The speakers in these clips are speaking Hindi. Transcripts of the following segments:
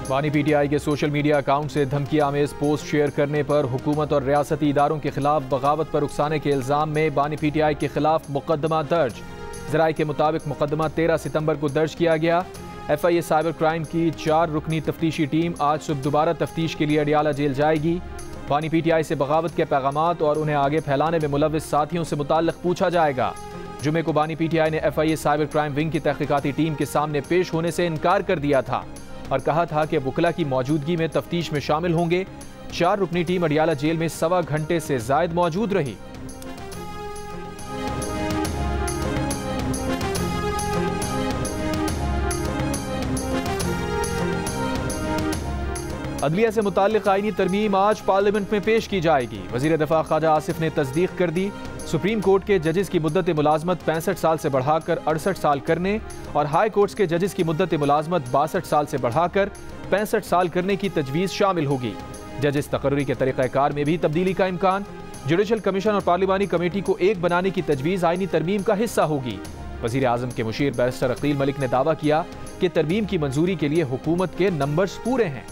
बानी पीटीआई के सोशल मीडिया अकाउंट से धमकी आमेज पोस्ट शेयर करने पर हुकूमत और रियासती इदारों के खिलाफ बगावत पर उकसाने के इल्ज़ाम में बानी पीटीआई के खिलाफ मुकदमा दर्ज। ज़राए के मुताबिक मुकदमा 13 सितंबर को दर्ज किया गया। FIA साइबर क्राइम की 4 रुकनी तफ्तीशी टीम आज सुबह दोबारा तफ्तीश के लिए अडियाला जेल जाएगी। बानी पीटीआई से बगावत के पैगामात और उन्हें आगे फैलाने में मुलव्विस साथियों से मुताल्लिक़ पूछा जाएगा। जुमे को बानी पीटीआई ने FIA साइबर क्राइम विंग की तहकीकाती टीम के सामने पेश होने से इनकार कर दिया था और कहा था कि वकला की मौजूदगी में तफ्तीश में शामिल होंगे। 4 रुकनी टीम अडियाला जेल में 1.25 घंटे से जायद मौजूद रही। अदलिया से मुताल्लिक़ आईनी तरमीम आज पार्लियामेंट में पेश की जाएगी। वज़ीर दफ़ा ख्वाजा आसिफ ने तस्दीक कर दी। सुप्रीम कोर्ट के जजेस की मुद्दत मुलाजमत 65 साल से बढ़ाकर 68 साल करने और हाई कोर्ट्स के जजेस की मुद्दत मुलाजमत 62 साल से बढ़ाकर 65 साल करने की तजवीज़ शामिल होगी। जजेस तकर्री के तरीक़ाकार में भी तब्दीली का इम्कान। जुडिशल कमीशन और पार्लिमानी कमेटी को एक बनाने की तजवीज़ आईनी तरमीम का हिस्सा होगी। वज़ीर आज़म के मुशीर बैरिस्टर अकील मलिक ने दावा किया कि तरमीम की मंजूरी के लिए हुकूमत के नंबर्स पूरे हैं।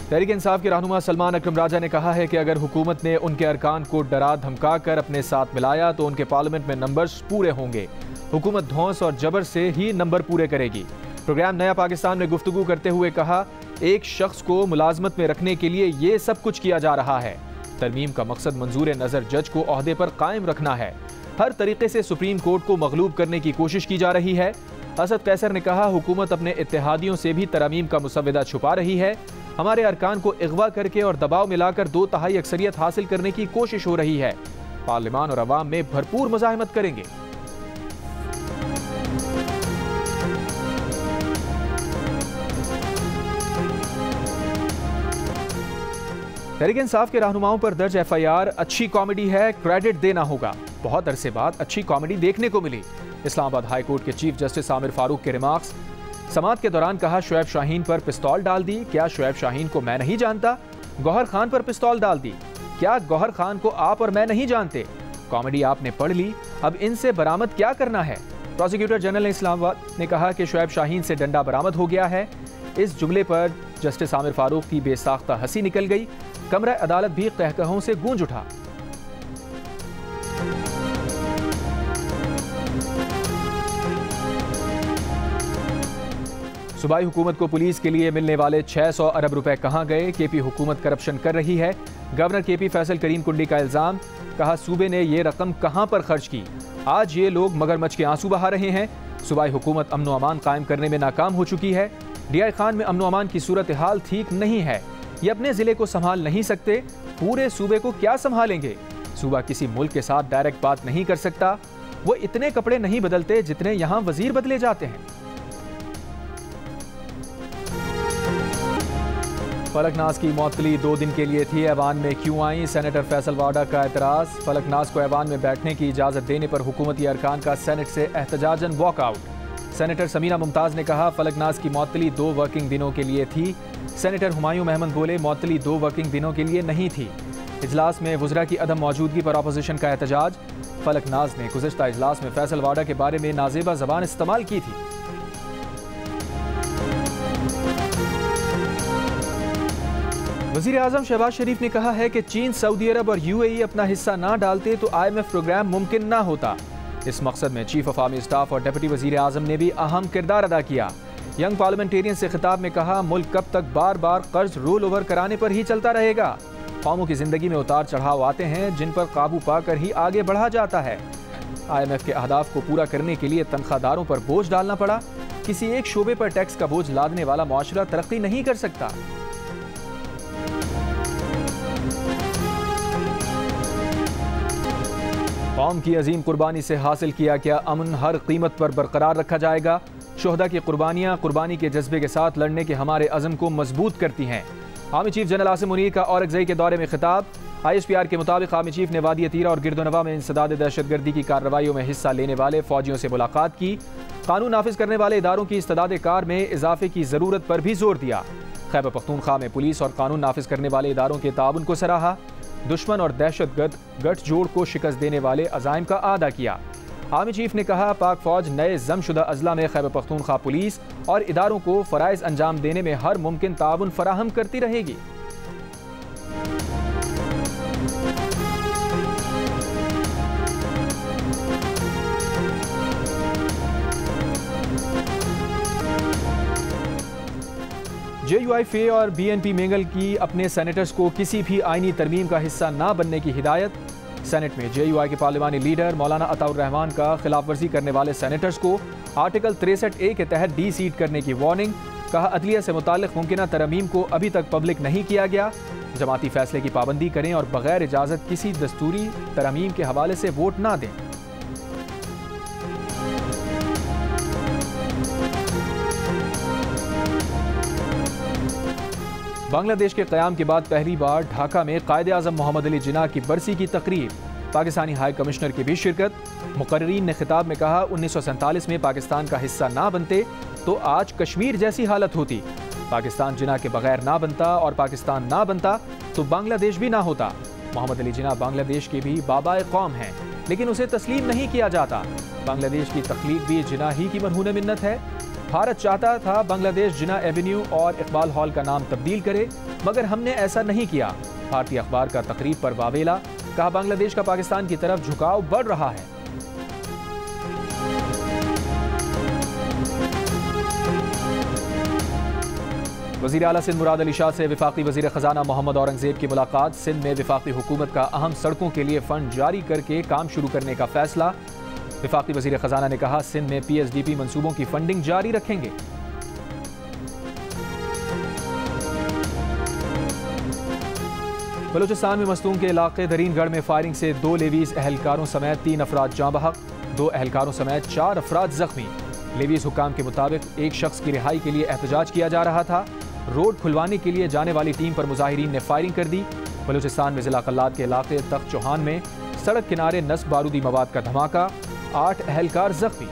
तहरीक इंसाफ के रहनुमा सलमान अकरम राजा ने कहा है कि अगर हुकूमत ने उनके अरकान को डरा धमका कर अपने साथ मिलाया तो उनके पार्लियामेंट में नंबर्स पूरे होंगे। हुकूमत धौंस और जबर से ही नंबर पूरे करेगी। प्रोग्राम नया पाकिस्तान में गुफ्तगू करते हुए कहा, एक शख्स को मुलाजमत में रखने के लिए ये सब कुछ किया जा रहा है। तरमीम का मकसद मंजूर नज़र जज को ओहदे पर कायम रखना है। हर तरीके से सुप्रीम कोर्ट को मगलूब करने की कोशिश की जा रही है। असद कैसर ने कहा, हुकूमत अपने इत्तेहादियों से भी तरमीम का मुसव्वदा छुपा रही है। हमारे अरकान को अगवा करके और दबाव मिलाकर 2/3 अक्सरियत हासिल करने की कोशिश हो रही है। पार्लिमान और अवाम में भरपूर मुज़ाहिमत करेंगे। तहरीक इंसाफ के रहनुमाओं पर दर्ज FIR अच्छी कॉमेडी है, क्रेडिट देना होगा। बहुत अरसे बाद अच्छी कॉमेडी देखने को मिली। इस्लामाबाद हाई कोर्ट के चीफ जस्टिस आमिर फारूक के रिमार्क्स। समाअत के दौरान कहा, शुएब शाहीन पर पिस्तौल डाल दी, क्या शुएब शाहीन को मैं नहीं जानता? गौहर खान पर पिस्तौल डाल दी, क्या गौहर खान को आप और मैं नहीं जानते? कॉमेडी आपने पढ़ ली, अब इनसे बरामद क्या करना है? प्रोसिक्यूटर जनरल इस्लामाबाद ने कहा कि शुएब शाहीन से डंडा बरामद हो गया है। इस जुमले पर जस्टिस आमिर फारूक की बेसाख्ता हंसी निकल गई। कमरा अदालत भी कहकहों से गूंज उठा। सूबाई हुकूमत को पुलिस के लिए मिलने वाले 600 अरब रुपए कहां गए? KP हुकूमत करप्शन कर रही है। गवर्नर KP फैसल करीम कुंडी का इल्जाम। कहा, सूबे ने ये रकम कहां पर खर्च की? आज ये लोग मगरमच्छ के आंसू बहा रहे हैं। सूबाई हुकूमत अमन व अमान कायम करने में नाकाम हो चुकी है। DI खान में अमन व अमान की सूरत हाल ठीक नहीं है। ये अपने जिले को संभाल नहीं सकते, पूरे सूबे को क्या संभालेंगे? सूबा किसी मुल्क के साथ डायरेक्ट बात नहीं कर सकता। वो इतने कपड़े नहीं बदलते जितने यहाँ वजीर बदले जाते हैं। फलकनाज की मौतली 2 दिन के लिए थी, ऐवान में क्यों आई? सेनेटर फैसल वाडा का एतराज़। फलकनाज को ऐवान में बैठने की इजाज़त देने पर हुकूमती अरकान का सेनेट से एहतजाजन वॉकआउट। सेनेटर समीना मुमताज़ ने कहा, फलकनाज की मौतली 2 वर्किंग दिनों के लिए थी। सेनेटर हुमायूं महमद बोले, मौतली 2 वर्किंग दिनों के लिए नहीं थी। इजलास में वज़रा की अदम मौजूदगी पर अपोजिशन का एहतजाज। फलकनाज ने गुज़श्ता इजलास में फैसल वाडा के बारे में नाजेबा ज़बान इस्तेमाल की थी। वज़ीर आज़म शहबाज शरीफ ने कहा है कि चीन, सऊदी अरब और UAE अपना हिस्सा ना डालते तो IMF प्रोग्राम मुमकिन ना होता। इस मकसद में चीफ ऑफ आर्मी स्टाफ और डिप्टी वज़ीर आज़म ने भी अहम किरदार अदा किया। यंग पार्लियामेंटेरियन से खिताब में कहा, मुल्क कब तक बार बार कर्ज रोल ओवर कराने पर ही चलता रहेगा? कौमों की जिंदगी में उतार चढ़ाव आते हैं जिन पर काबू पाकर ही आगे बढ़ा जाता है। IMF के अहदाफ को पूरा करने के लिए तनख्वाहदारों पर बोझ डालना पड़ा। किसी एक शोबे पर टैक्स का बोझ लादने वाला मुआशरा तरक्की नहीं कर सकता। कौम की अजीम कुर्बानी से हासिल किया गया अमन हर कीमत पर बरकरार रखा जाएगा। शुहदा की कुर्बानियाँ कुर्बानी के जज्बे के साथ लड़ने के हमारे अज़म को मजबूत करती हैं। Army chief general Asim Munir का औरकज़ई के दौरे में खिताब। ISPR के मुताबिक आर्मी चीफ ने वादी तीरा और गिरदोनवा में इंसदाद दहशतगर्दी की कार्रवाइयों में हिस्सा लेने वाले फौजियों से मुलाकात की। कानून नाफिज करने वाले इदारों की इस्तेदाद कार में इजाफे की ज़रूरत पर भी जोर दिया। खैबर पख्तूनख्वा में पुलिस और कानून नाफिज करने वाले इदारों के ताउन को सराहा। दुश्मन और दहशतगर्द गठजोड़ को शिकस्त देने वाले अज़ाइम का आदा किया। आर्मी चीफ ने कहा, पाक फौज नए जमशुदा अजला में खैबर पख्तूनख्वा पुलिस और इदारों को फ़राइज़ अंजाम देने में हर मुमकिन ताउन फराहम करती रहेगी। JUIFA और BNP मेंगल की अपने सेनेटर्स को किसी भी आईनी तरमीम का हिस्सा ना बनने की हिदायत। सेनेट में JUI के पार्लिमानी लीडर मौलाना अताउर रहमान का खिलाफ वर्जी करने वाले सेनेटर्स को आर्टिकल 63A के तहत डी सीट करने की वार्निंग। कहा, अदलिया से मुताल्लिक मुमकिना तरमीम को अभी तक पब्लिक नहीं किया गया। जमाती फैसले की पाबंदी करें और बगैर इजाज़त किसी दस्तूरी तरमीम के हवाले से वोट ना दें। बांग्लादेश के क़याम के बाद पहली बार ढाका में कायदे आज़म मोहम्मद अली जिन्ना की बरसी की तकरीब। पाकिस्तानी हाई कमिश्नर की भी शिरकत। मुकर्रीन ने खिताब में कहा, 1947 में पाकिस्तान का हिस्सा ना बनते तो आज कश्मीर जैसी हालत होती। पाकिस्तान जिन्ना के बगैर ना बनता और पाकिस्तान ना बनता तो बांग्लादेश भी ना होता। मोहम्मद अली जिन्ना बांग्लादेश के भी बाबाए कौम हैं, लेकिन उसे तस्लीम नहीं किया जाता। बांग्लादेश की तख्लीक भी जिन्ना ही की मरहून मिन्नत है। भारत चाहता था बांग्लादेश जिन्ना एवेन्यू और इकबाल हॉल का नाम तब्दील करे, मगर हमने ऐसा नहीं किया। भारतीय अखबार का तकरीब पर वावेला। कहा, बांग्लादेश का पाकिस्तान की तरफ झुकाव बढ़ रहा है। वज़ीर आला सिंध मुराद अली शाह से वफाकी वज़ीर ख़जाना मोहम्मद औरंगज़ेब की मुलाकात। सिंध में वफाकी हुकूमत का अहम सड़कों के लिए फंड जारी करके काम शुरू करने का फैसला। वफाकी वज़ीर ख़जाना ने कहा, सिंध में PSDP मंसूबों की फंडिंग जारी रखेंगे। बलूचिस्तान में मस्तूम के इलाके दरीनगढ़ में फायरिंग से 2 लेवीज एहलकारों समेत 3 अफराद जाँ बहक, 2 एहलकारों समेत 4 अफराद जख्मी। लेवीज हुकाम के मुताबिक एक शख्स की रिहाई के लिए एहतजाज किया जा रहा था। रोड खुलवाने के लिए जाने वाली टीम पर मुजाहिरीन ने फायरिंग कर दी। बलूचिस्तान में जिला कल्लात के इलाके तख्त चौहान में सड़क किनारे नस्ब बारूदी मवाद का धमाका, 8 एहलकार जख्मी।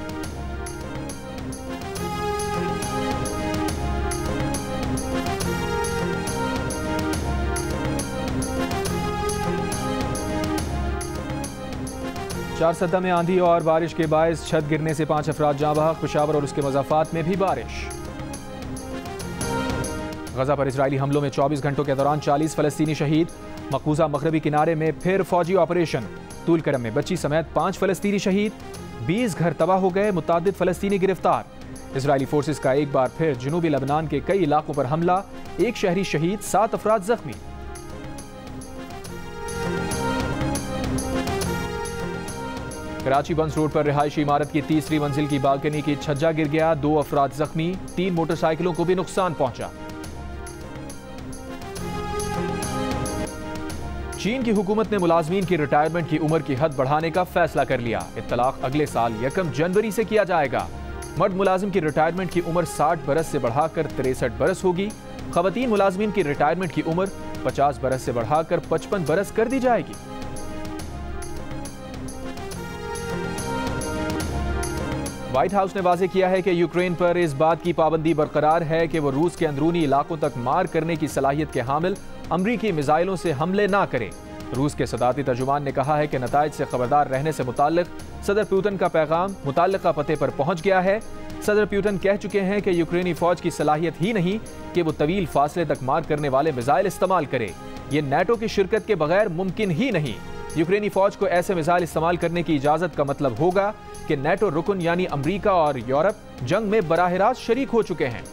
चारसद्दा में आंधी और बारिश के बायस छत गिरने से 5 अफराद जाँ बहक। पेशावर और उसके मज़ाफ़ात में भी बारिश। गजा पर इजरायली हमलों में 24 घंटों के दौरान 40 फ़लस्तीनी शहीद। मकबूजा मगरबी किनारे में फिर फौजी ऑपरेशन। तूल करम में बच्ची समेत 5 फ़लस्तीनी शहीद। 20 घर तबाह हो गए, मुतादिद फ़लस्तीनी गिरफ्तार। इजरायली फोर्सेस का एक बार फिर जनूबी लबनान के कई इलाकों पर हमला। 1 शहरी शहीद, 7 अफराद जख्मी। कराची बंस रोड पर रिहायशी इमारत की तीसरी मंजिल की बालकनी की छज्जा गिर गया, 2 अफराद जख्मी। 3 मोटरसाइकिलों को भी नुकसान पहुंचा। चीन की हुकूमत ने मुलाजमीन की रिटायरमेंट की उम्र की हद बढ़ाने का फैसला कर लिया। इत्तलाक अगले साल 1 जनवरी से किया जाएगा। मर्द मुलाजिम की रिटायरमेंट की उम्र 60 बरस से बढ़ाकर 63 बरस होगी। खवातीन मुलाजमीन की रिटायरमेंट की उम्र 50 बरस से बढ़ाकर 55 बरस कर दी जाएगी। व्हाइट हाउस ने वाज़ेह किया है कि यूक्रेन पर इस बात की पाबंदी बरकरार है कि वो रूस के अंदरूनी इलाकों तक मार करने की सलाहियत के हामिल अमरीकी मिसाइलों से हमले ना करे। रूस के सदारती तर्जुमान ने कहा है कि नताइज से खबरदार रहने से मुताल्लिक सदर पुतिन का पैगाम मुताल्लिका पते पर पहुंच गया है। सदर पुतिन कह चुके हैं कि यूक्रेनी फौज की सलाहियत ही नहीं कि वो तवील फासले तक मार करने वाले मिसाइल इस्तेमाल करे। ये नेटो की शिरकत के बगैर मुमकिन ही नहीं। यूक्रेनी फौज को ऐसे मिसाइल इस्तेमाल करने की इजाजत का मतलब होगा कि नेटो रुकन यानी अमरीका और यूरोप जंग में बराह रास्त शरीक हो चुके हैं।